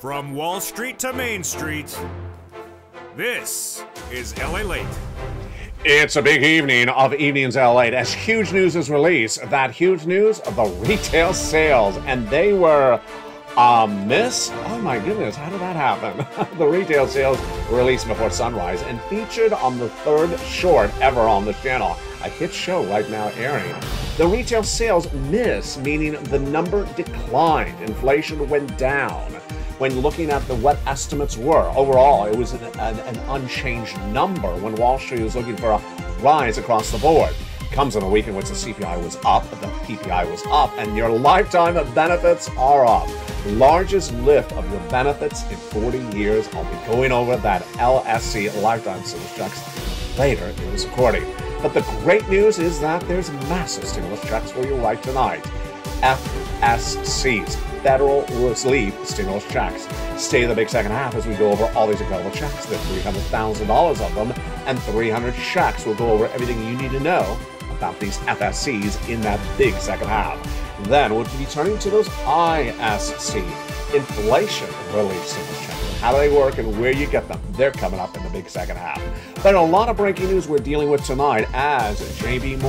From Wall Street to Main Street, this is LALATE. It's a big evening of Evenings LA as huge news is released. That huge news of the retail sales, and they were a miss. Oh my goodness, how did that happen? The retail sales were released before sunrise and featured on the third short ever on this channel. A hit show right now airing. The retail sales miss, meaning the number declined. Inflation went down. When looking at what estimates were, overall, it was an unchanged number when Wall Street was looking for a rise across the board. Comes in a week in which the CPI was up, the PPI was up, and your lifetime benefits are up. Largest lift of your benefits in 40 years. I'll be going over that LSC lifetime stimulus checks later in this recording. But the great news is that there's massive stimulus checks for you right tonight. FSCs, Federal Relief Stimulus Checks. Stay in the big second half as we go over all these incredible checks. There are $300,000 of them and 300 checks. We'll go over everything you need to know about these FSCs in that big second half. Then we'll be turning to those ISC, Inflation Relief Stimulus Checks. How do they work and where you get them? They're coming up in the big second half. But a lot of breaking news we're dealing with tonight as JP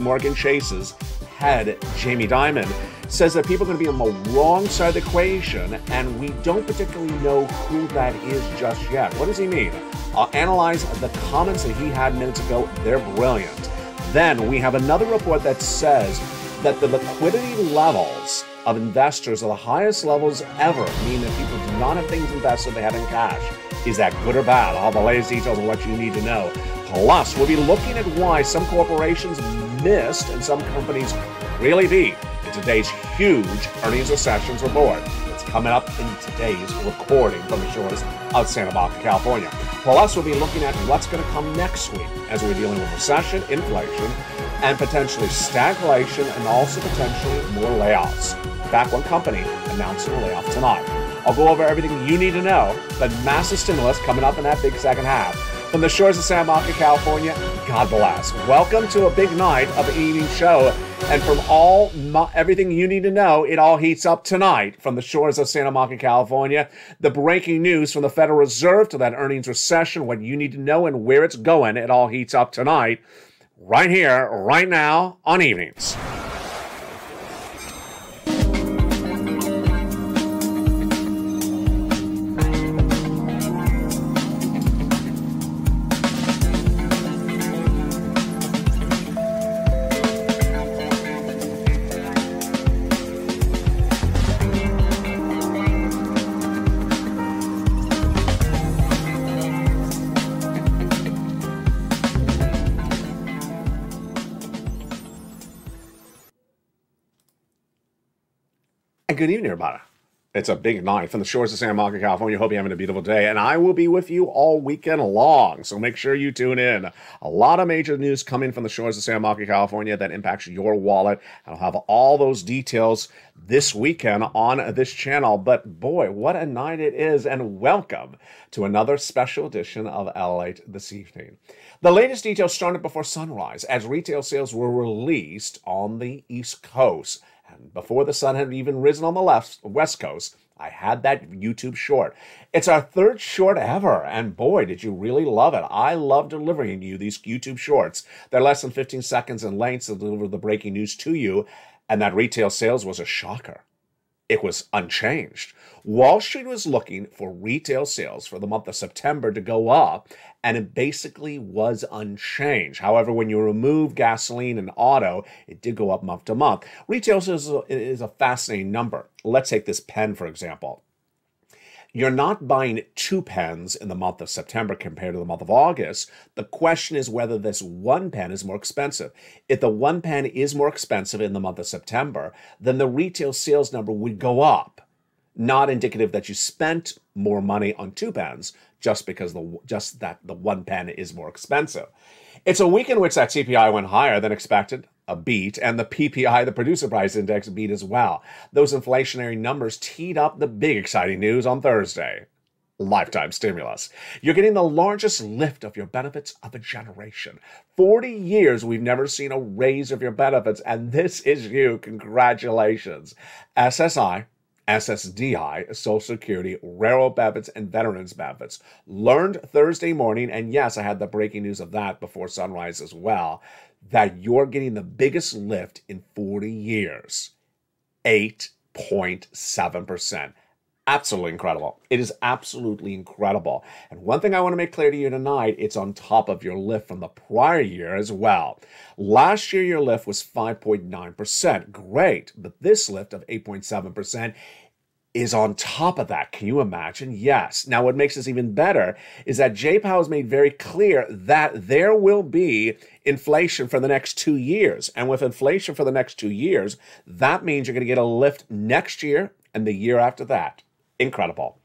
Morgan Chase's head, Jamie Dimon, says that people are going to be on the wrong side of the equation, and we don't particularly know who that is just yet. What does he mean? I'll analyze the comments that he had minutes ago. They're brilliant. Then we have another report that says that the liquidity levels of investors are the highest levels ever, meaning that people do not have things invested they have in cash. Is that good or bad? I'll have the latest details on what you need to know. Plus, we'll be looking at why some corporations missed and some companies really beat in today's huge earnings recessions report. It's coming up in today's recording from the shores of Santa Monica, California. Plus, we'll be looking at what's going to come next week as we're dealing with recession, inflation, and potentially stagflation, and also potentially more layoffs. In fact, one company announcing a layoff tonight. I'll go over everything you need to know, but massive stimulus coming up in that big second half. From the shores of Santa Monica, California, God bless. Welcome to a big night of an evening show. And from everything you need to know, it all heats up tonight from the shores of Santa Monica, California. The breaking news from the Federal Reserve to that earnings recession, what you need to know and where it's going, it all heats up tonight, right here, right now, on Evenings. Good evening, everybody. It's a big night from the shores of Santa Monica, California. Hope you're having a beautiful day, and I will be with you all weekend long, so make sure you tune in. A lot of major news coming from the shores of Santa Monica, California that impacts your wallet. I'll have all those details this weekend on this channel, but boy, what a night it is, and welcome to another special edition of LALATE this evening. The latest details started before sunrise as retail sales were released on the East Coast. And before the sun had even risen on the West Coast, I had that YouTube short. It's our third short ever, and boy, did you really love it. I love delivering you these YouTube shorts. They're less than 15 seconds in length to deliver the breaking news to you, and that retail sales was a shocker. It was unchanged. Wall Street was looking for retail sales for the month of September to go up, and it basically was unchanged. However, when you remove gasoline and auto, it did go up month to month. Retail sales is a fascinating number. Let's take this pen, for example. You're not buying 2 pens in the month of September compared to the month of August. The question is whether this 1 pen is more expensive. If the 1 pen is more expensive in the month of September, then the retail sales number would go up. Not indicative that you spent more money on 2 pens just because the 1 pen is more expensive. It's a week in which that CPI went higher than expected, a beat, and the PPI, the Producer Price Index, beat as well. Those inflationary numbers teed up the big exciting news on Thursday. Lifetime stimulus. You're getting the largest lift of your benefits of a generation. 40 years we've never seen a raise of your benefits, and this is you. Congratulations. SSI, SSDI, Social Security, railroad benefits, and veterans benefits. Learned Thursday morning, and yes, I had the breaking news of that before sunrise as well, that you're getting the biggest lift in 40 years, 8.7%. Absolutely incredible. It is absolutely incredible. And one thing I want to make clear to you tonight, it's on top of your lift from the prior year as well. Last year, your lift was 5.9%. Great. But this lift of 8.7% is on top of that. Can you imagine? Yes. Now, what makes this even better is that Jay Powell has made very clear that there will be inflation for the next 2 years. And with inflation for the next 2 years, that means you're going to get a lift next year and the year after that. Incredible.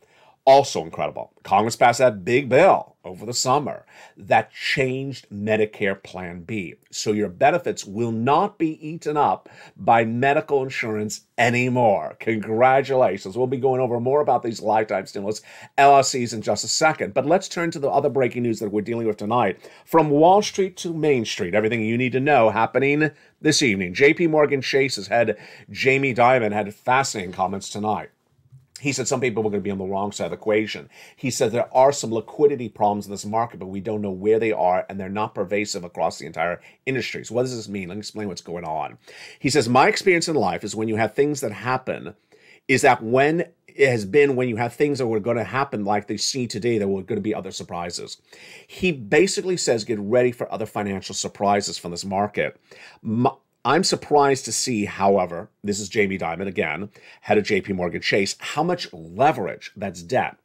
Also incredible. Congress passed that big bill over the summer that changed Medicare Plan B. So your benefits will not be eaten up by medical insurance anymore. Congratulations. We'll be going over more about these lifetime stimulus LLCs in just a second. But let's turn to the other breaking news that we're dealing with tonight. From Wall Street to Main Street, everything you need to know happening this evening. JP Morgan Chase's head, Jamie Dimon, had fascinating comments tonight. He said some people were going to be on the wrong side of the equation. He said there are some liquidity problems in this market, but we don't know where they are, and they're not pervasive across the entire industry. So what does this mean? Let me explain what's going on. He says, my experience in life is when you have things that happen, is that when you have things that were going to happen like they see today, there were going to be other surprises. He basically says get ready for other financial surprises from this market. I'm surprised to see, however, this is Jamie Dimon again, head of JP Morgan Chase, how much leverage, that's debt,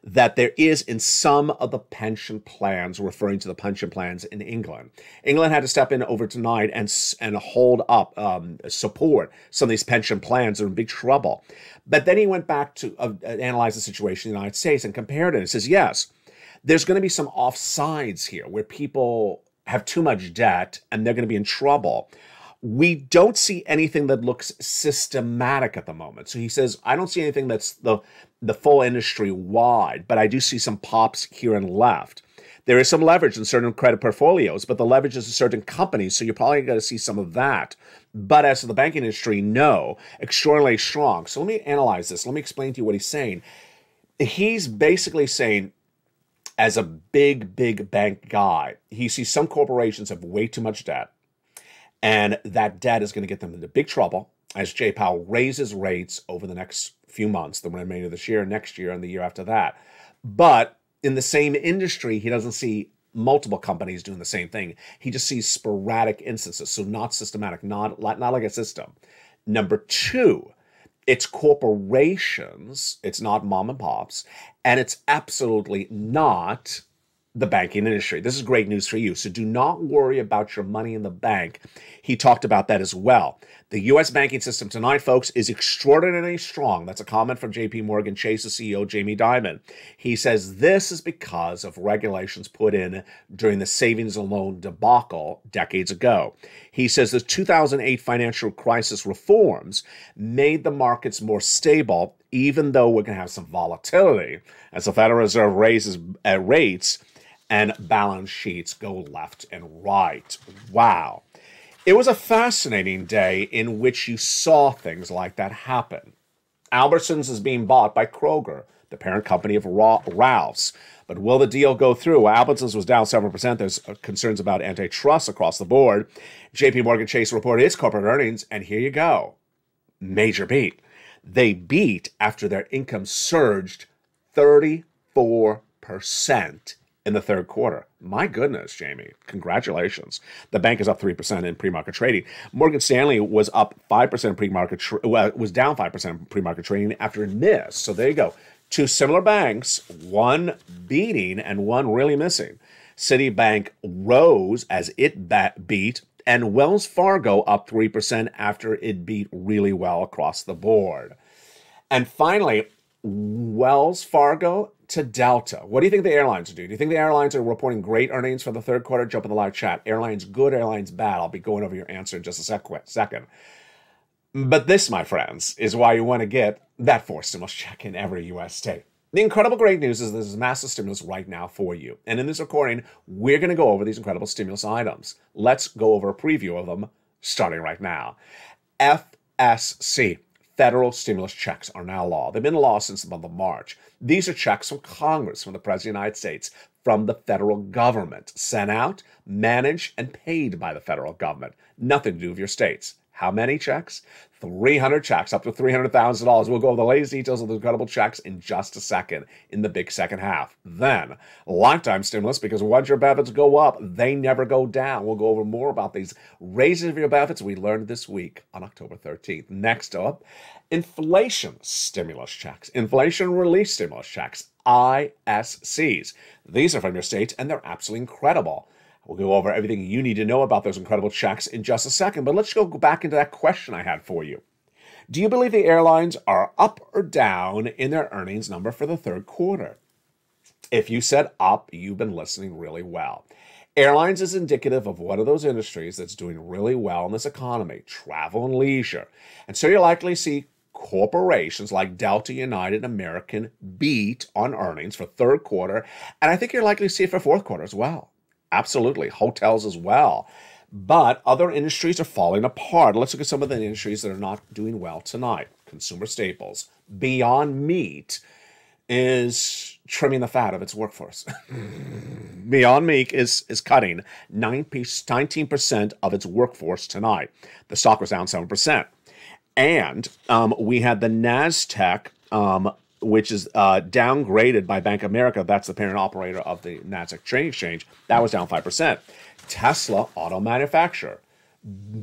that there is in some of the pension plans, referring to the pension plans in England. England had to step in over tonight and hold up, support some of these pension plans that are in big trouble. But then he went back to analyze the situation in the United States and compared it. And says, yes, there's going to be some offsides here where people have too much debt and they're going to be in trouble. We don't see anything that looks systematic at the moment. So he says, I don't see anything that's the full industry wide, but I do see some pops here and left. There is some leverage in certain credit portfolios, but the leverage is in certain companies, so you're probably going to see some of that. But as to the banking industry, no, extraordinarily strong. So let me analyze this. Let me explain to you what he's saying. He's basically saying, as a big bank guy, he sees some corporations have way too much debt. And that debt is going to get them into big trouble as Jay Powell raises rates over the next few months, the remainder of this year, next year, and the year after that. But in the same industry, he doesn't see multiple companies doing the same thing. He just sees sporadic instances, so not systematic, not like a system. Number two, it's corporations, it's not mom and pops, and it's absolutely not the banking industry. This is great news for you. So do not worry about your money in the bank. He talked about that as well. The U.S. banking system tonight, folks, is extraordinarily strong. That's a comment from JP Morgan Chase's CEO, Jamie Dimon. He says this is because of regulations put in during the savings and loan debacle decades ago. He says the 2008 financial crisis reforms made the markets more stable, even though we're going to have some volatility as the Federal Reserve raises rates and balance sheets go left and right. Wow. It was a fascinating day in which you saw things like that happen. Albertsons is being bought by Kroger, the parent company of Ralph's. But will the deal go through? Albertsons was down 7%. There's concerns about antitrust across the board. JP Morgan Chase reported its corporate earnings, and here you go. Major beat. They beat after their income surged 34% in the third quarter. My goodness, Jamie. Congratulations. The bank is up 3% in pre-market trading. Morgan Stanley was up 5% in pre-market, was down 5% in pre-market trading after a miss. So there you go. Two similar banks, one beating and one really missing. Citibank rose as it beat, and Wells Fargo up 3% after it beat really well across the board. And finally, Wells Fargo to Delta. What do you think the airlines do? Do you think the airlines are reporting great earnings for the third quarter? Jump in the live chat. Airlines good, airlines bad. I'll be going over your answer in just a second. But this, my friends, is why you want to get that fourth stimulus check in every U.S. state. The incredible great news is there's massive stimulus right now for you. And in this recording, we're going to go over these incredible stimulus items. Let's go over a preview of them starting right now. FSC. Federal stimulus checks are now law. They've been law since the month of March. These are checks from Congress, from the President of the United States, from the federal government, sent out, managed, and paid by the federal government. Nothing to do with your states. How many checks? 300 checks, up to $300,000. We'll go over the latest details of the incredible checks in just a second in the big second half. Then, lifetime stimulus, because once your benefits go up, they never go down. We'll go over more about these raises of your benefits we learned this week on October 13th. Next up, inflation stimulus checks, inflation relief stimulus checks, ISCs. These are from your states, and they're absolutely incredible. We'll go over everything you need to know about those incredible checks in just a second, but let's go back into that question I had for you. Do you believe the airlines are up or down in their earnings number for the third quarter? If you said up, you've been listening really well. Airlines is indicative of one of those industries that's doing really well in this economy, travel and leisure. And so you'll likely see corporations like Delta, United, American beat on earnings for third quarter, and I think you're likely to see it for fourth quarter as well. Absolutely. Hotels as well. But other industries are falling apart. Let's look at some of the industries that are not doing well tonight. Consumer staples. Beyond Meat is trimming the fat of its workforce. Beyond Meat is cutting 19% of its workforce tonight. The stock was down 7%. And we had the NASDAQ, which is downgraded by Bank of America. That's the parent operator of the NASDAQ Trading Exchange. That was down 5%. Tesla, auto manufacturer.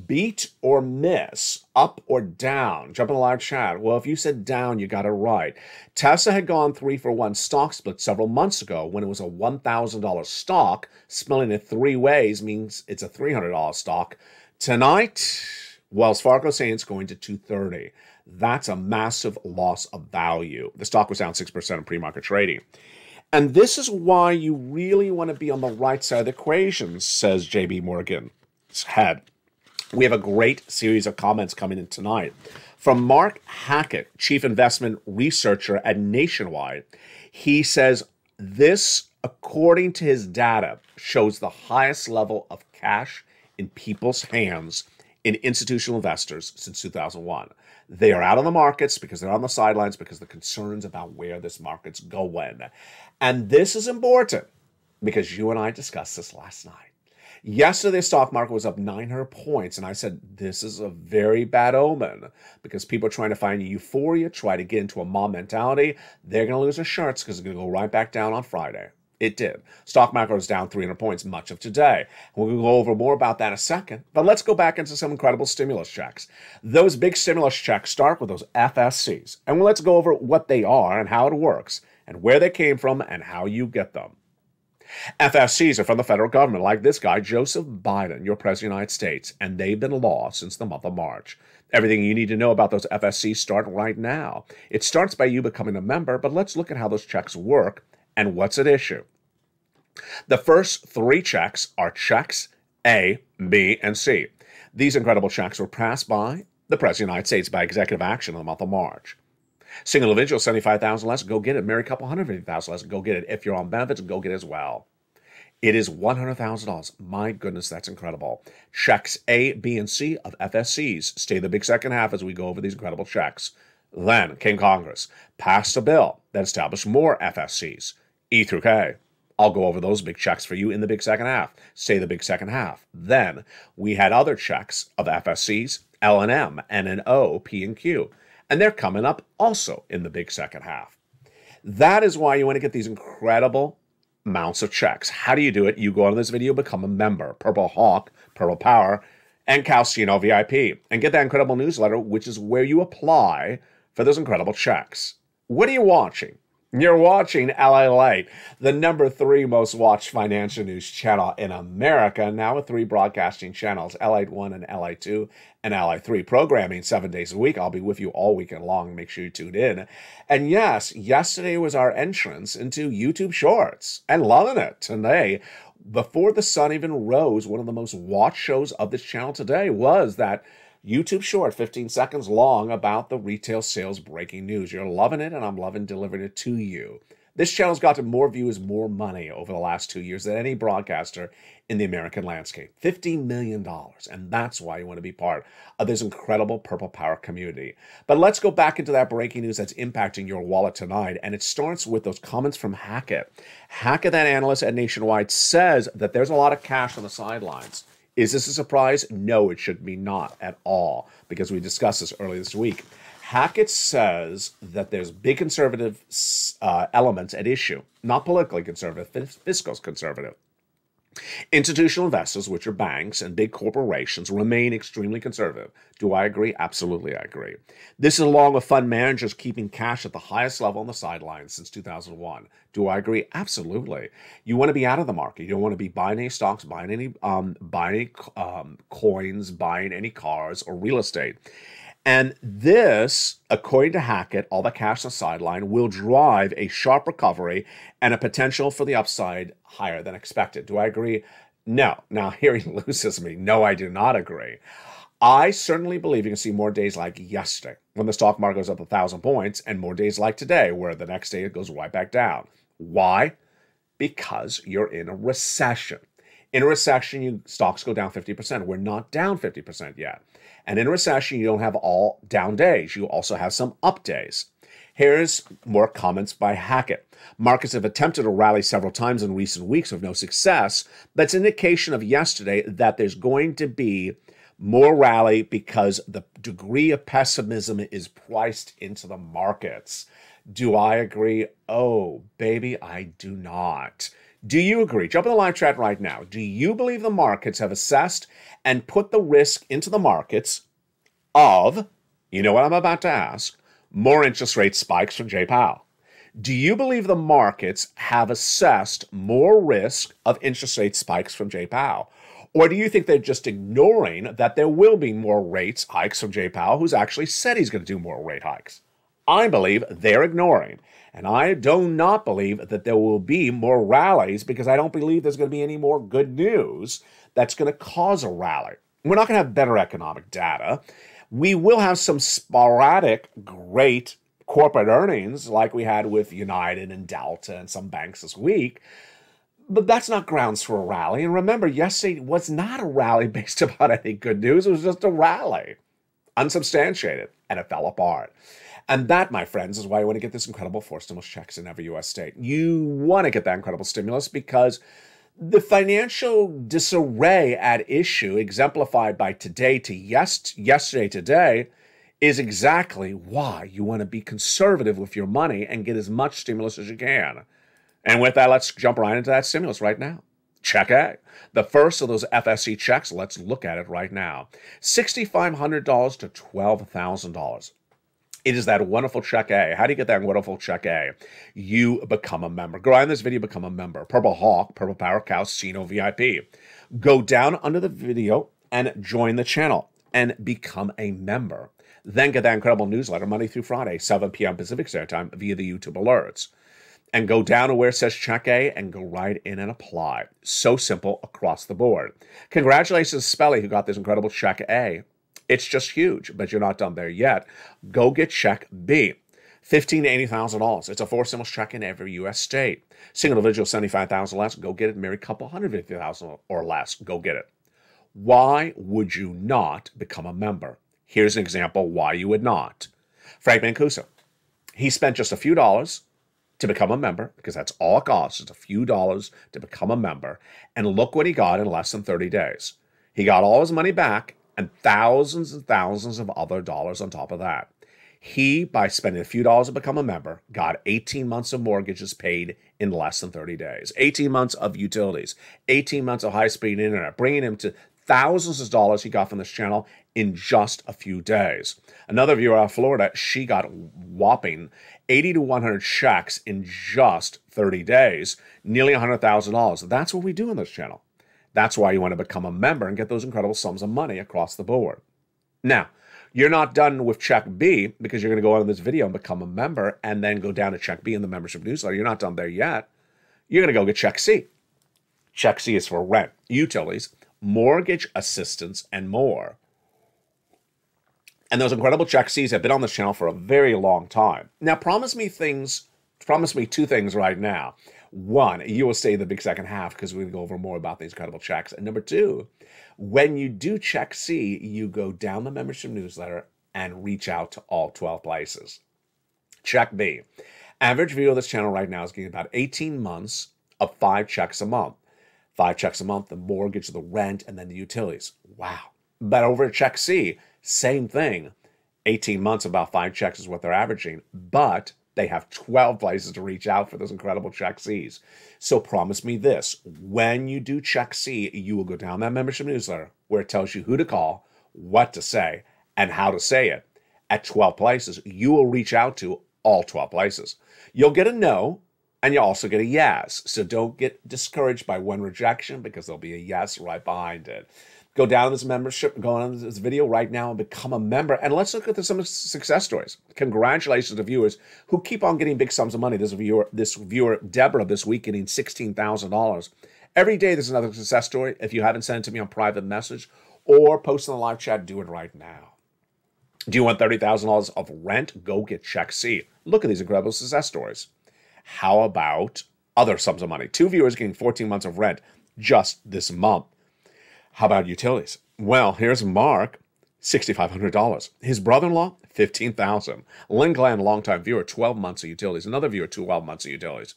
Beat or miss, up or down? Jump in the live chat. Well, if you said down, you got it right. Tesla had gone 3-for-1 stock split several months ago when it was a $1,000 stock. Splitting it three ways means it's a $300 stock. Tonight, Wells Fargo saying it's going to $230. That's a massive loss of value. The stock was down 6% in pre-market trading. And this is why you really want to be on the right side of the equation, says JB Morgan's head. We have a great series of comments coming in tonight. From Mark Hackett, Chief Investment Researcher at Nationwide, he says this, according to his data, shows the highest level of cash in people's hands in institutional investors since 2001. They are out of the markets because they're on the sidelines because of the concerns about where this market's going. And this is important because you and I discussed this last night. Yesterday, the stock market was up 900 points, and I said, this is a very bad omen because people are trying to find euphoria, try to get into a mob mentality. They're going to lose their shirts because it's going to go right back down on Friday. It did. Stock market was down 300 points much of today. We're going to go over more about that in a second. But let's go back into some incredible stimulus checks. Those big stimulus checks start with those FSCs. And let's go over what they are and how it works and where they came from and how you get them. FSCs are from the federal government, like this guy, Joseph Biden, your president of the United States, and they've been law since the month of March. Everything you need to know about those FSCs start right now. It starts by you becoming a member, but let's look at how those checks work and what's at issue. The first three checks are checks A, B, and C. These incredible checks were passed by the President of the United States by executive action in the month of March. Single individual, $75,000 less, go get it. Married couple, $150,000 less, go get it. If you're on benefits, go get it as well. It is $100,000. My goodness, that's incredible. Checks A, B, and C of FSCs. Stay the big second half as we go over these incredible checks. Then came Congress, passed a bill that established more FSCs, E through K. I'll go over those big checks for you in the big second half. Stay the big second half. Then we had other checks of FSCs, L and M, N and O, P and Q. And they're coming up also in the big second half. That is why you want to get these incredible amounts of checks. How do you do it? You go on this video, become a member, Purple Hawk, Purple Power, and Calcino VIP, and get that incredible newsletter, which is where you apply for those incredible checks. What are you watching? You're watching LALATE, the #3 most watched financial news channel in America, now with 3 broadcasting channels, LALATE 1 and LALATE 2 and LALATE 3, programming 7 days a week. I'll be with you all weekend long. Make sure you tune in. And yes, yesterday was our entrance into YouTube Shorts, and loving it. Today, before the sun even rose, one of the most watched shows of this channel today was that YouTube short, 15 seconds long, about the retail sales breaking news. You're loving it, and I'm loving delivering it to you. This channel's gotten more views, more money over the last 2 years than any broadcaster in the American landscape. $50 million. And that's why you want to be part of this incredible Purple Power community. But let's go back into that breaking news that's impacting your wallet tonight. And it starts with those comments from Hackett. Hackett, that analyst at Nationwide, says that there's a lot of cash on the sidelines. Is this a surprise? No, it should be not at all, because we discussed this earlier this week. Hackett says that there's big conservative elements at issue, not politically conservative, fiscal conservative. Institutional investors, which are banks and big corporations, remain extremely conservative. Do I agree? Absolutely, I agree. This is along with fund managers keeping cash at the highest level on the sidelines since 2001. Do I agree? Absolutely. You want to be out of the market. You don't want to be buying any stocks, buying any coins, buying any cars or real estate. And this, according to Hackett, all the cash on the sideline will drive a sharp recovery and a potential for the upside higher than expected. Do I agree? No. Now, here he loses me. No, I do not agree. I certainly believe you can see more days like yesterday when the stock market goes up 1,000 points and more days like today where the next day it goes right back down. Why? Because you're in a recession. In a recession, stocks go down 50%. We're not down 50% yet. And in a recession, you don't have all down days. You also have some up days. Here's more comments by Hackett. Markets have attempted to rally several times in recent weeks with no success. That's an indication of yesterday that there's going to be more rally because the degree of pessimism is priced into the markets. Do I agree? Oh, baby, I do not. Do you agree? Jump in the live chat right now. Do you believe the markets have assessed and put the risk into the markets of, you know what I'm about to ask, more interest rate spikes from Jay Powell? Do you believe the markets have assessed more risk of interest rate spikes from Jay Powell? Or do you think they're just ignoring that there will be more rates hikes from Jay Powell, who's actually said he's going to do more rate hikes? I believe they're ignoring. And I do not believe that there will be more rallies because I don't believe there's going to be any more good news that's going to cause a rally. We're not going to have better economic data. We will have some sporadic great corporate earnings like we had with United and Delta and some banks this week. But that's not grounds for a rally. And remember, yesterday was not a rally based upon any good news. It was just a rally, unsubstantiated, and it fell apart. And that, my friends, is why you want to get this incredible 4 stimulus checks in every U.S. state. You want to get that incredible stimulus because the financial disarray at issue, exemplified by today to yesterday today, is exactly why you want to be conservative with your money and get as much stimulus as you can. And with that, let's jump right into that stimulus right now. Check A. The first of those FSC checks, let's look at it right now. $6,500 to $12,000. It is that wonderful check A. How do you get that wonderful check A? You become a member. Go on this video, become a member. Purple Hawk, Purple Power Casino VIP. Go down under the video and join the channel and become a member. Then get that incredible newsletter Monday through Friday, 7 p.m. Pacific Standard Time via the YouTube alerts. And go down to where it says check A and go right in and apply. So simple across the board. Congratulations to Spelly who got this incredible check A. It's just huge, but you're not done there yet. Go get check B. $15,000 to $80,000. It's a 4 stimulus check in every U.S. state. Single individual, $75,000 less. Go get it. Married couple, $150,000 or less. Go get it. Why would you not become a member? Here's an example why you would not. Frank Mancuso. He spent just a few dollars to become a member, because that's all it costs, just a few dollars to become a member. And look what he got in less than 30 days. He got all his money back and thousands of other dollars on top of that. He, by spending a few dollars to become a member, got 18 months of mortgages paid in less than 30 days, 18 months of utilities, 18 months of high-speed internet, bringing him to thousands of dollars he got from this channel in just a few days. Another viewer out of Florida, she got whopping 80 to 100 checks in just 30 days, nearly $100,000. That's what we do on this channel. That's why you want to become a member and get those incredible sums of money across the board. Now, you're not done with check B because you're going to go on this video and become a member and then go down to check B in the membership newsletter. You're not done there yet. You're going to go get check C. Check C is for rent, utilities, mortgage assistance, and more. And those incredible check C's have been on this channel for a very long time. Now, promise me Promise me two things right now. One, you will stay the big second half because we're going to go over more about these incredible checks. And number two, when you do check C, you go down the membership newsletter and reach out to all 12 places. Check B. Average viewer of this channel right now is getting about 18 months of 5 checks a month. 5 checks a month, the mortgage, the rent, and then the utilities. Wow. But over at Check C, same thing. 18 months, about 5 checks is what they're averaging. But they have 12 places to reach out for those incredible Check Cs. So promise me this. When you do Check C, you will go down that membership newsletter where it tells you who to call, what to say, and how to say it. At 12 places, you will reach out to all 12 places. You'll get a no, and you'll also get a yes. So don't get discouraged by one rejection because there'll be a yes right behind it. Go down this membership, go on this video right now and become a member. And let's look at some success stories. Congratulations to viewers who keep on getting big sums of money. This viewer, Deborah, this week getting $16,000. Every day there's another success story. If you haven't sent it to me on private message or post in the live chat, do it right now. Do you want $30,000 of rent? Go get Check C. Look at these incredible success stories. How about other sums of money? 2 viewers getting 14 months of rent just this month. How about utilities? Well, here's Mark, $6,500. His brother-in-law, $15,000. Lynn Glenn, longtime viewer, 12 months of utilities. Another viewer, 12 months of utilities.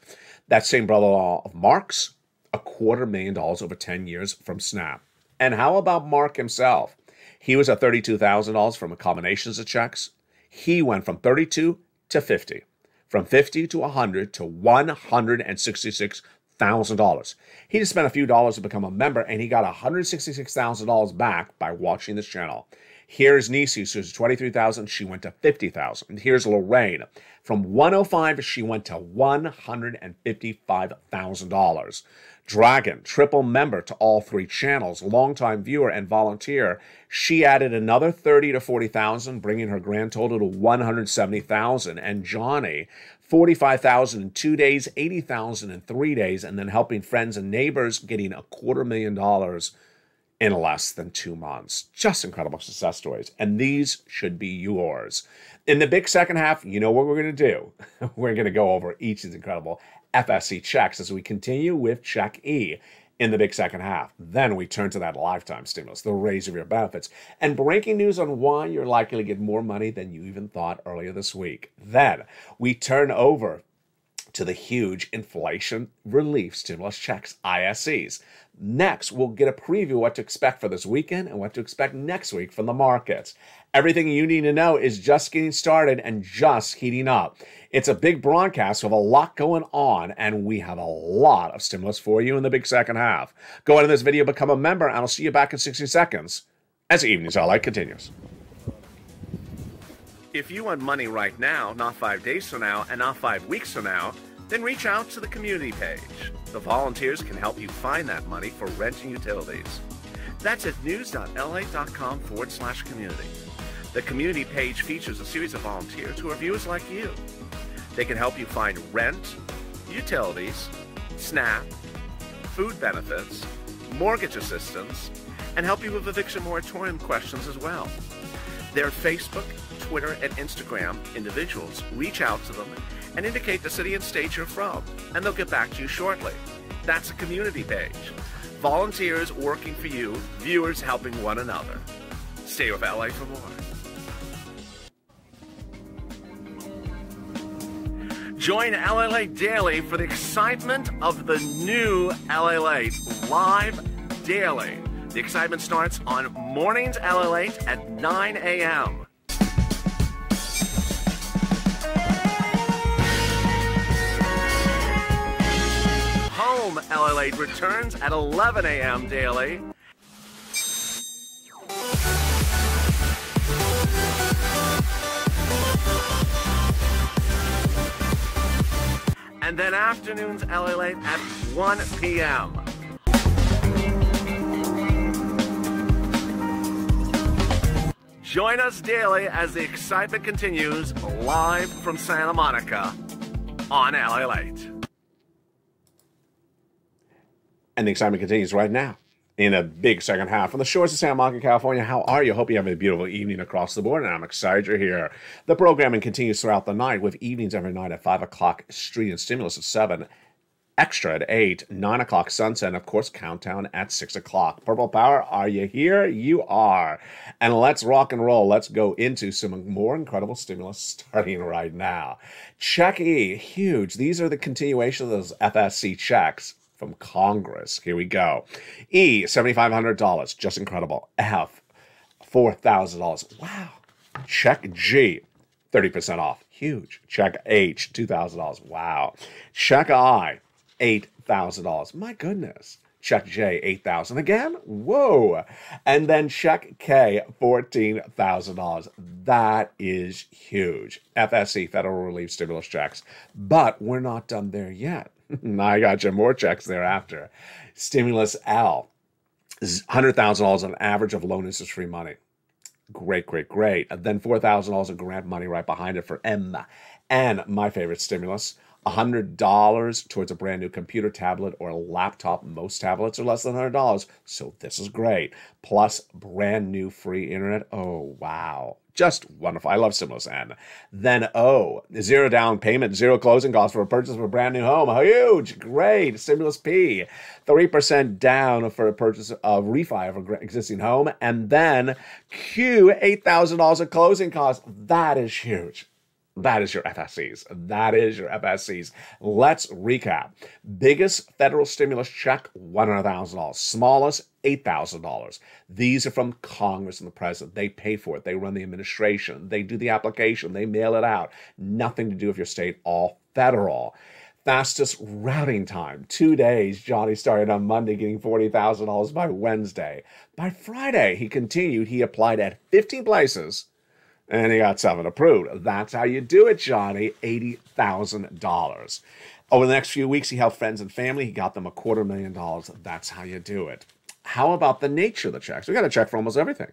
That same brother-in-law of Mark's, $250,000 over 10 years from Snap. And how about Mark himself? He was at $32,000 from a combinations of checks. He went from 32 to 50. From 50 to 100 to $166,000. He just spent a few dollars to become a member, and he got $166,000 back by watching this channel. Here's Nisi, who's $23,000. She went to $50,000. Here's Lorraine. From $105,000, she went to $155,000. Dragon, triple member to all 3 channels, longtime viewer and volunteer. She added another $30,000 to $40,000, bringing her grand total to $170,000. And Johnny, $45,000 in 2 days, $80,000 in 3 days, and then helping friends and neighbors, getting $250,000 in less than 2 months. Just incredible success stories. And these should be yours. In the big second half, you know what we're going to do. We're going to go over each of these incredible FSC checks as we continue with Check E in the big second half. Then we turn to that lifetime stimulus, the raise of your benefits, and breaking news on why you're likely to get more money than you even thought earlier this week. Then we turn over to the huge inflation relief stimulus checks, ISCs. Next, we'll get a preview of what to expect for this weekend and what to expect next week from the markets. Everything you need to know is just getting started and just heating up. It's a big broadcast with a lot going on, and we have a lot of stimulus for you in the big second half. Go into this video, become a member, and I'll see you back in 60 seconds as Evenings LA continues. If you want money right now, not 5 days from now, and not 5 weeks from now, then reach out to the community page. The volunteers can help you find that money for rent and utilities. That's at news.la.com/community. The community page features a series of volunteers who are viewers like you. They can help you find rent, utilities, SNAP, food benefits, mortgage assistance, and help you with eviction moratorium questions as well. Their Facebook, Twitter, and Instagram individuals reach out to them and indicate the city and state you're from, and they'll get back to you shortly. That's a community page. Volunteers working for you, viewers helping one another. Stay with LA for more. Join LALATE Daily for the excitement of the new LALATE live daily. The excitement starts on mornings LALATE at 9 a.m. Home LALATE returns at 11 a.m. daily. And then afternoons LALATE at 1 p.m. Join us daily as the excitement continues live from Santa Monica on LALATE. And the excitement continues right now in a big second half. From the shores of Santa Monica, California, how are you? Hope you have a beautiful evening across the board, and I'm excited you're here. The programming continues throughout the night with evenings every night at 5 o'clock, Street and Stimulus at 7, Extra at 8, 9 o'clock Sunset, and of course, Countdown at 6 o'clock. Purple Power, are you here? You are. And let's rock and roll. Let's go into some more incredible stimulus starting right now. Check E, huge. These are the continuation of those FSC checks from Congress. Here we go. E, $7,500, just incredible. F, $4,000. Wow. Check G, 30% off. Huge. Check H, $2,000. Wow. Check I, $8,000. My goodness. Check J, $8,000 again. Whoa. And then check K, $14,000. That is huge. FSC, Federal Relief Stimulus checks. But we're not done there yet. I got you more checks thereafter. Stimulus L, $100,000 on average of loan interest-free money. Great, great, great. And then $4,000 of grant money right behind it for M. And my favorite stimulus, $100 towards a brand new computer, tablet, or a laptop. Most tablets are less than $100, so this is great. Plus brand new free internet. Oh, wow. Just wonderful. I love stimulus N. Then O, 0 down payment, 0 closing costs for a purchase of a brand new home. Huge. Great. Stimulus P, 3% down for a purchase of refi of an existing home. And then Q, $8,000 of closing costs. That is huge. That is your FSCs. That is your FSCs. Let's recap. Biggest federal stimulus check, $100,000. Smallest, $8,000. These are from Congress and the president. They pay for it. They run the administration. They do the application. They mail it out. Nothing to do with your state, all federal. Fastest routing time, 2 days. Johnny started on Monday, getting $40,000 by Wednesday. By Friday, he continued. He applied at 15 places, and he got 7 approved. That's how you do it, Johnny. $80,000. Over the next few weeks, he helped friends and family. He got them $250,000. That's how you do it. How about the nature of the checks? We got a check for almost everything.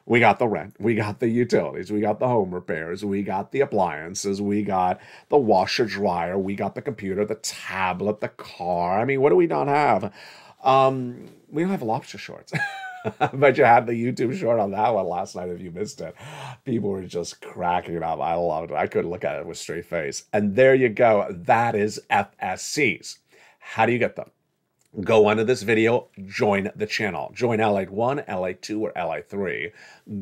We got the rent. We got the utilities. We got the home repairs. We got the appliances. We got the washer, dryer. We got the computer, the tablet, the car. I mean, what do we not have? We don't have lobster shorts. But you had the YouTube short on that one last night if you missed it. People were just cracking up. I loved it. I couldn't look at it with a straight face. And there you go. That is FSCs. How do you get them? Go under this video, join the channel. Join LATE 1, LATE 2, or LATE 3.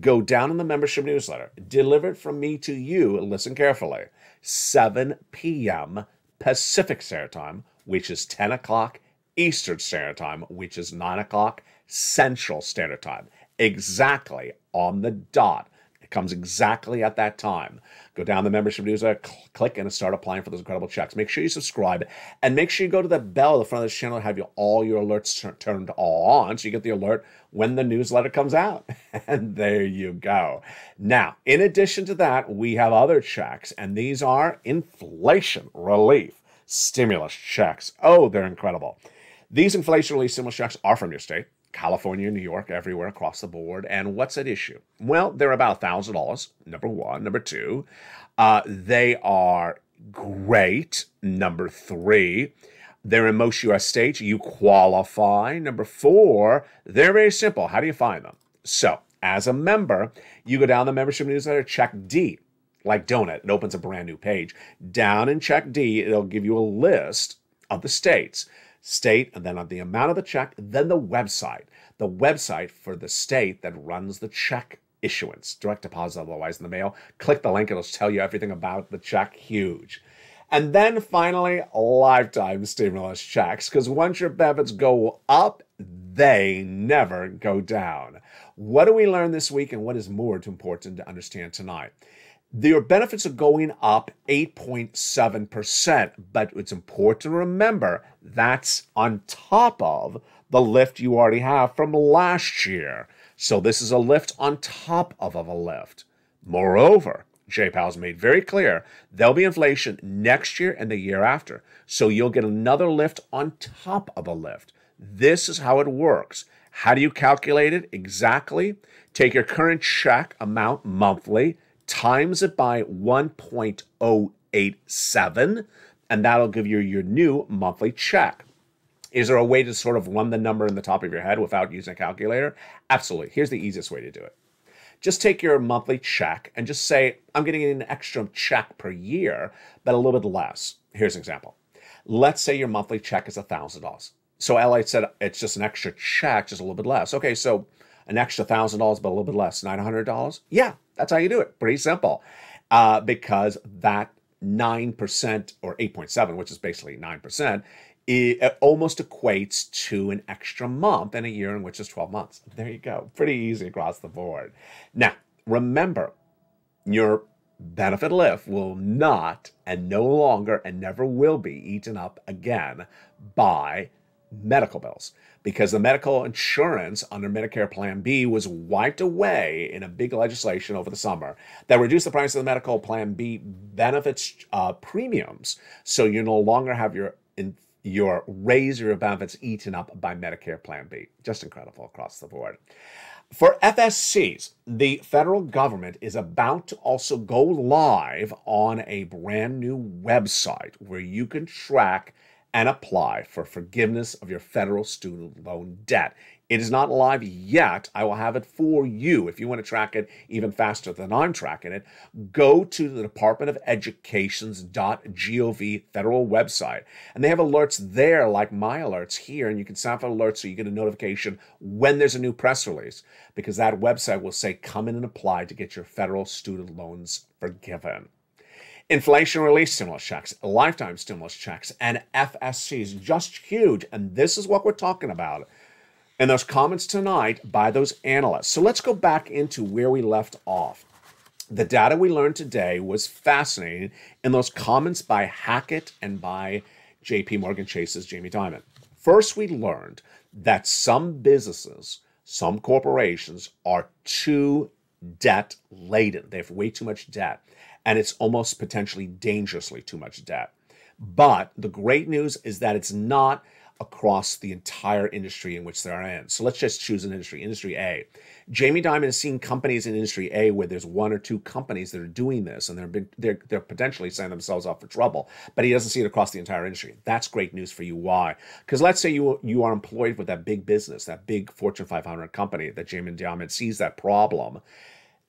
Go down in the membership newsletter. Delivered from me to you, listen carefully, 7 p.m. Pacific Standard Time, which is 10 o'clock Eastern Standard Time, which is 9 o'clock Central Standard Time. Exactly on the dot. It comes exactly at that time. Go down the membership newsletter, click, and start applying for those incredible checks. Make sure you subscribe, and make sure you go to the bell at the front of this channel and have all your alerts turned all on, so you get the alert when the newsletter comes out. And there you go. Now, in addition to that, we have other checks, and these are inflation relief stimulus checks. Oh, they're incredible. These inflation relief stimulus checks are from your state. California, New York, everywhere across the board. And what's at issue? Well, they're about $1,000, number one. Number two, they are great. Number three, they're in most U.S. states. You qualify. Number four, they're very simple. How do you find them? So, as a member, you go down the membership newsletter, check D, like donut. It opens a brand new page. Down in check D, it'll give you a list of the states. State, and then on the amount of the check, then the website for the state that runs the check issuance, direct deposit, otherwise in the mail. Click the link, it'll tell you everything about the check. Huge. And then finally, lifetime stimulus checks, because once your benefits go up, they never go down. What do we learn this week, and what is more important to understand tonight? Your benefits are going up 8.7%, but it's important to remember that's on top of the lift you already have from last year. So this is a lift on top of a lift. Moreover, J-PAL's made very clear there'll be inflation next year and the year after. So you'll get another lift on top of a lift. This is how it works. How do you calculate it exactly? Take your current check amount monthly, times it by 1.087, and that'll give you your new monthly check. Is there a way to sort of run the number in the top of your head without using a calculator? Absolutely. Here's the easiest way to do it. Just take your monthly check and just say, I'm getting an extra check per year, but a little bit less. Here's an example. Let's say your monthly check is $1,000. So LALATE said it's just an extra check, just a little bit less. Okay, so an extra $1,000, but a little bit less, $900? Yeah, that's how you do it. Pretty simple. Because that 9% or 8.7, which is basically 9%, it almost equates to an extra month in a year in which is 12 months. There you go. Pretty easy across the board. Now, remember, your benefit lift will not and no longer and never will be eaten up again by medical bills, because the medical insurance under Medicare Plan B was wiped away in a big legislation over the summer that reduced the price of the medical Plan B benefits premiums. So you no longer have your raise your benefits eaten up by Medicare Plan B. Just incredible across the board. For FSCs, the federal government is about to also go live on a brand new website where you can track and apply for forgiveness of your federal student loan debt. It is not live yet. I will have it for you. If you want to track it even faster than I'm tracking it, go to the Department of Education's.gov federal website. And they have alerts there like my alerts here, and you can sign up for alerts so you get a notification when there's a new press release, because that website will say come in and apply to get your federal student loans forgiven. Inflation relief stimulus checks, lifetime stimulus checks, and FSCs, just huge. And this is what we're talking about in those comments tonight by those analysts. So let's go back into where we left off. The data we learned today was fascinating in those comments by Hackett and by JP Morgan Chase's Jamie Dimon. First, we learned that some businesses, some corporations are too debt laden. They have way too much debt. And it's almost potentially dangerously too much debt. But the great news is that it's not across the entire industry in which they're in. So let's just choose an industry, Industry A. Jamie Dimon has seen companies in Industry A where there's one or two companies that are doing this, and they're potentially setting themselves up for trouble. But he doesn't see it across the entire industry. That's great news for you. Why? Because let's say you are employed with that big business, that big Fortune 500 company that Jamie Dimon sees that problem.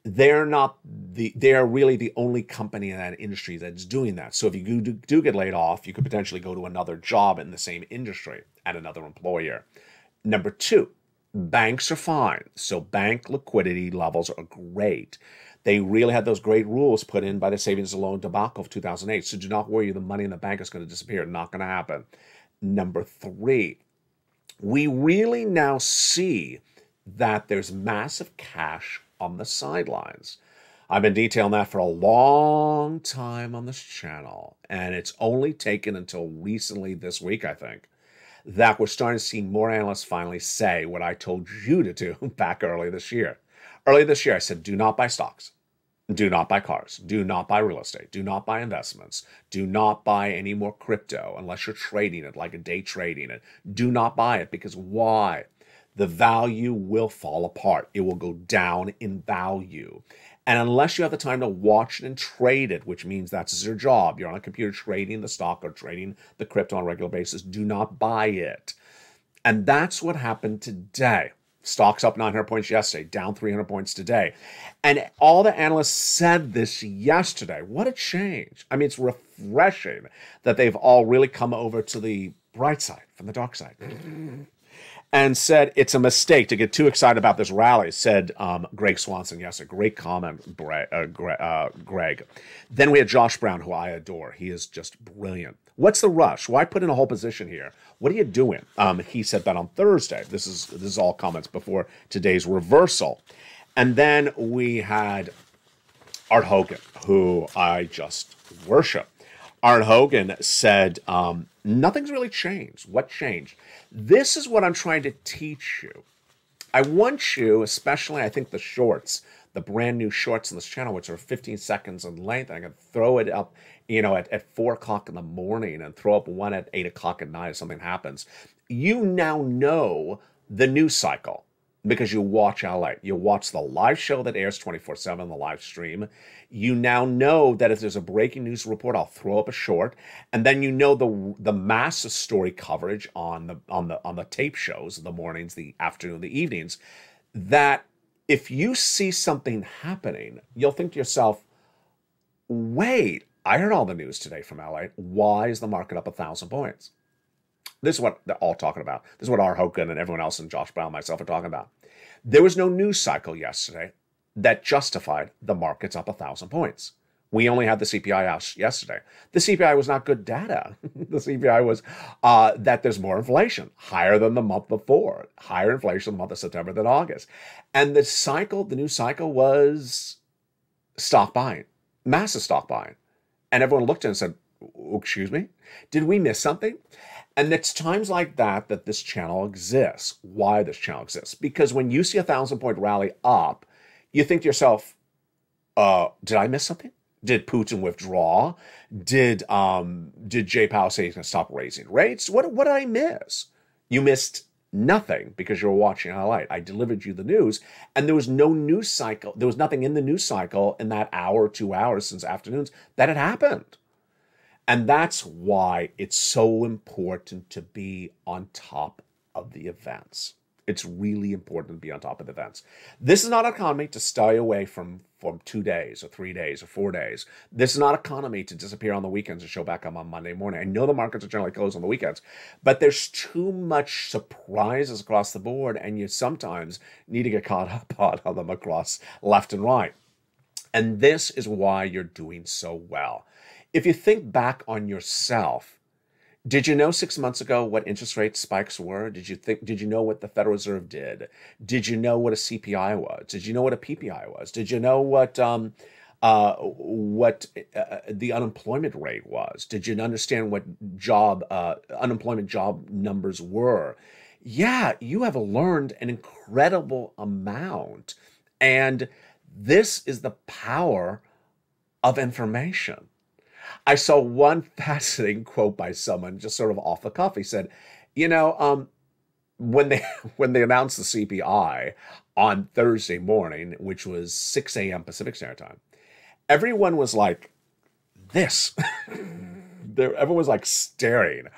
They're really the only company in that industry that's doing that. So if you do get laid off, you could potentially go to another job in the same industry at another employer. Number two, banks are fine. So bank liquidity levels are great. They really had those great rules put in by the savings and loan debacle of 2008. So do not worry, the money in the bank is going to disappear. Not going to happen. Number three, we really now see that there's massive cash on the sidelines. I've been detailing that for a long time on this channel, and it's only taken until recently this week, I think, that we're starting to see more analysts finally say what I told you to do back early this year. Early this year, I said, do not buy stocks. Do not buy cars. Do not buy real estate. Do not buy investments. Do not buy any more crypto unless you're trading it, like a day trading it. Do not buy it, because why? The value will fall apart. It will go down in value. And unless you have the time to watch it and trade it, which means that's your job, you're on a computer trading the stock or trading the crypto on a regular basis, do not buy it. And that's what happened today. Stocks up 900 points yesterday, down 300 points today. And all the analysts said this yesterday. What a change. I mean, it's refreshing that they've all really come over to the bright side from the dark side. And said it's a mistake to get too excited about this rally, said Greg Swanson yesterday. Great comment, Greg. Then we had Josh Brown, who I adore. He is just brilliant. What's the rush? Why put in a whole position here? What are you doing? He said that on Thursday. This is all comments before today's reversal. And then we had Art Hogan, who I just worship. Art Hogan said, nothing's really changed. What changed? This is what I'm trying to teach you. I want you, especially I think the shorts, the brand new shorts on this channel, which are 15 seconds in length. I can throw it up, at 4 o'clock in the morning and throw up one at 8 o'clock at night if something happens. You now know the news cycle. because you watch LA. You watch the live show that airs 24/7, the live stream. You now know that if there's a breaking news report, I'll throw up a short, and then you know the massive story coverage on the tape shows, the mornings, the afternoon, the evenings. That if you see something happening, you'll think to yourself, "Wait, I heard all the news today from LA. Why is the market up 1,000 points?" This is what they're all talking about. This is what R. Hogan and everyone else and Josh Brown and myself are talking about. There was no news cycle yesterday that justified the markets up 1,000 points. We only had the CPI out yesterday. The CPI was not good data. The CPI was that there's more inflation, higher than the month before, higher inflation in the month of September than August. And the news cycle was stock buying, massive stock buying. And everyone looked at it and said, "Excuse me, did we miss something?" And it's times like that that this channel exists. Why this channel exists? Because when you see 1,000-point rally up, you think to yourself, did I miss something? Did Putin withdraw? Did Jay Powell say he's going to stop raising rates? What did I miss? You missed nothing because you were watching LALATE. I delivered you the news, and there was no news cycle. There was nothing in the news cycle in that hour, 2 hours since afternoons that had happened. And that's why it's so important to be on top of the events. It's really important to be on top of the events. This is not an economy to stay away from 2 days or 3 days or 4 days. This is not an economy to disappear on the weekends and show back up on Monday morning. I know the markets are generally closed on the weekends, but there's too much surprises across the board, and you sometimes need to get caught up on them across left and right. And this is why you're doing so well. If you think back on yourself, did you know 6 months ago what interest rate spikes were? Did you know what the Federal Reserve did? Did you know what a CPI was? Did you know what a PPI was? Did you know what the unemployment rate was? Did you understand what unemployment job numbers were? Yeah, you have learned an incredible amount. And this is the power of information. I saw one fascinating quote by someone just sort of off the cuff. He said, when they announced the CPI on Thursday morning, which was 6 a.m. Pacific Standard Time, everyone was like this. Everyone was like staring.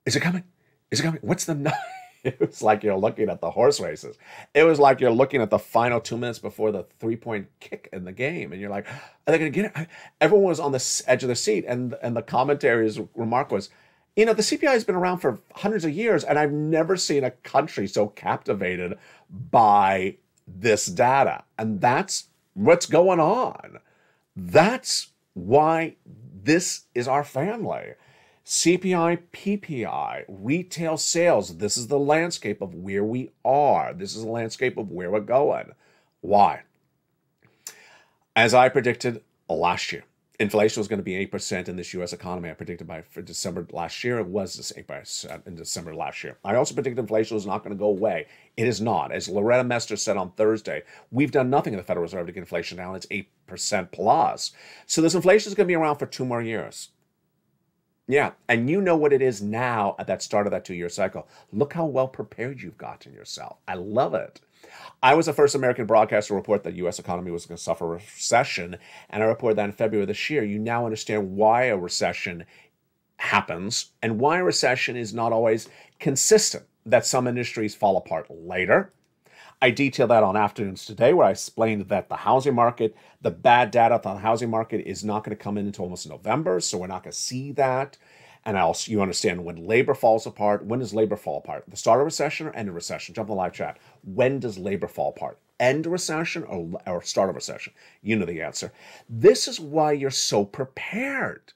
Is it coming? Is it coming? What's the number? It was like you're looking at the horse races. It was like you're looking at the final 2 minutes before the 3-point kick in the game. And you're like, are they going to get it? Everyone was on the edge of their seat. And the commentary's remark was, the CPI has been around for hundreds of years, and I've never seen a country so captivated by this data. And that's what's going on. That's why this is our family. CPI, PPI, retail sales. This is the landscape of where we are. This is the landscape of where we're going. Why? As I predicted last year, inflation was going to be 8% in this U.S. economy. I predicted for December last year. It was this 8% in December last year. I also predicted inflation was not going to go away. It is not. As Loretta Mester said on Thursday, we've done nothing in the Federal Reserve to get inflation down. It's 8% plus. So this inflation is going to be around for 2 more years. Yeah, and you know what it is now at that start of that 2-year cycle. Look how well prepared you've gotten yourself. I love it. I was the first American broadcaster to report that the U.S. economy was going to suffer a recession, and I reported that in February of this year. You now understand why a recession happens and why a recession is not always consistent, that some industries fall apart later. I detailed that on Afternoons Today, where I explained that the housing market, the bad data on the housing market is not going to come in until almost November, so we're not going to see that. And you understand when labor falls apart. When does labor fall apart? The start of recession or end of recession? Jump in the live chat. When does labor fall apart? End of recession or start of recession? You know the answer. This is why you're so prepared.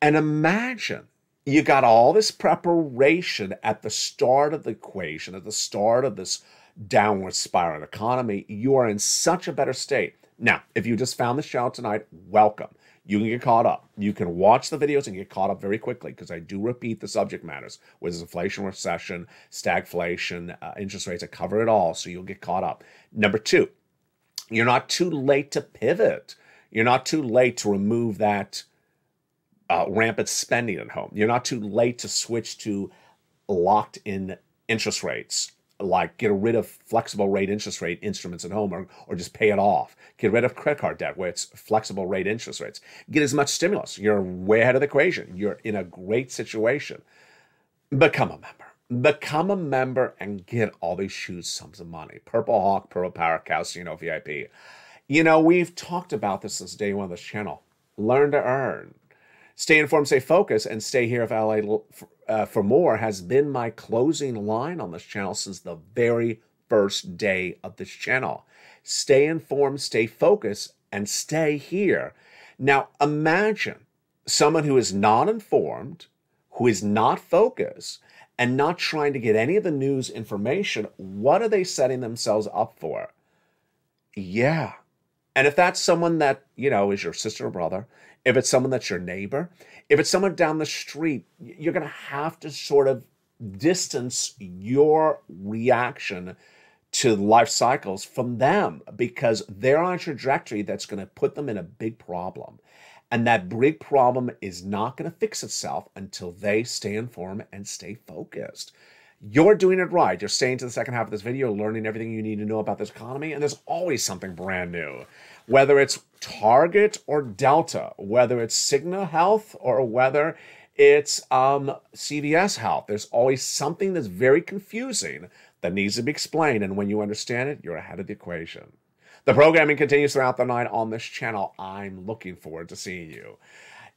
And imagine you got all this preparation at the start of the equation, at the start of this downward spiral economy. You are in such a better state. Now, if you just found the show tonight, welcome. You can get caught up. You can watch the videos and get caught up very quickly, because I do repeat the subject matters, whether it's inflation, recession, stagflation, interest rates. I cover it all, so you'll get caught up. Number 2, you're not too late to pivot. You're not too late to remove that rampant spending at home. You're not too late to switch to locked-in interest rates. like get rid of flexible rate interest rate instruments at home, or just pay it off. Get rid of credit card debt where it's flexible rate interest rates. Get as much stimulus. You're way ahead of the equation. You're in a great situation. Become a member. Become a member and get all these huge sums of money. Purple Hawk, Purple Power, Casino VIP. You know, we've talked about this since day one of this channel. Learn to earn. Stay informed, stay focused, and stay here if LA for more has been my closing line on this channel since the very first day of this channel. Stay informed, stay focused, and stay here. Now, imagine someone who is not informed, who is not focused, and not trying to get any of the news information. What are they setting themselves up for? Yeah. And if that's someone that, you know, is your sister or brother, if it's someone that's your neighbor, if it's someone down the street, you're going to have to sort of distance your reaction to life cycles from them, because they're on a trajectory that's going to put them in a big problem. And that big problem is not going to fix itself until they stay informed and stay focused. You're doing it right. You're staying to the second half of this video, learning everything you need to know about this economy, and there's always something brand new. Whether it's Target or Delta, whether it's Cigna Health or whether it's CVS Health, there's always something that's very confusing that needs to be explained, and when you understand it, you're ahead of the equation. The programming continues throughout the night on this channel. I'm looking forward to seeing you.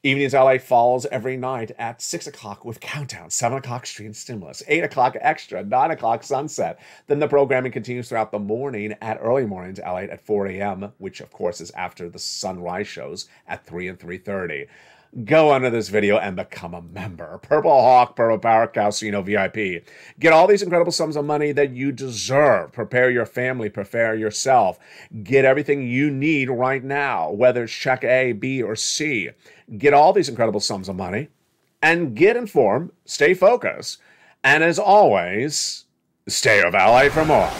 Evenings LA follows every night at 6 o'clock with Countdown, 7 o'clock Stream Stimulus, 8 o'clock Extra, 9 o'clock Sunset. Then the programming continues throughout the morning at early mornings LA at 4 a.m., which of course is after the sunrise shows at 3 and 3:30. Go under this video and become a member. Purple Hawk, Purple Power, Casino VIP. Get all these incredible sums of money that you deserve. Prepare your family, prepare yourself. Get everything you need right now, whether it's check A, B, or C. Get all these incredible sums of money and get informed, stay focused, and as always, stay of LA for more.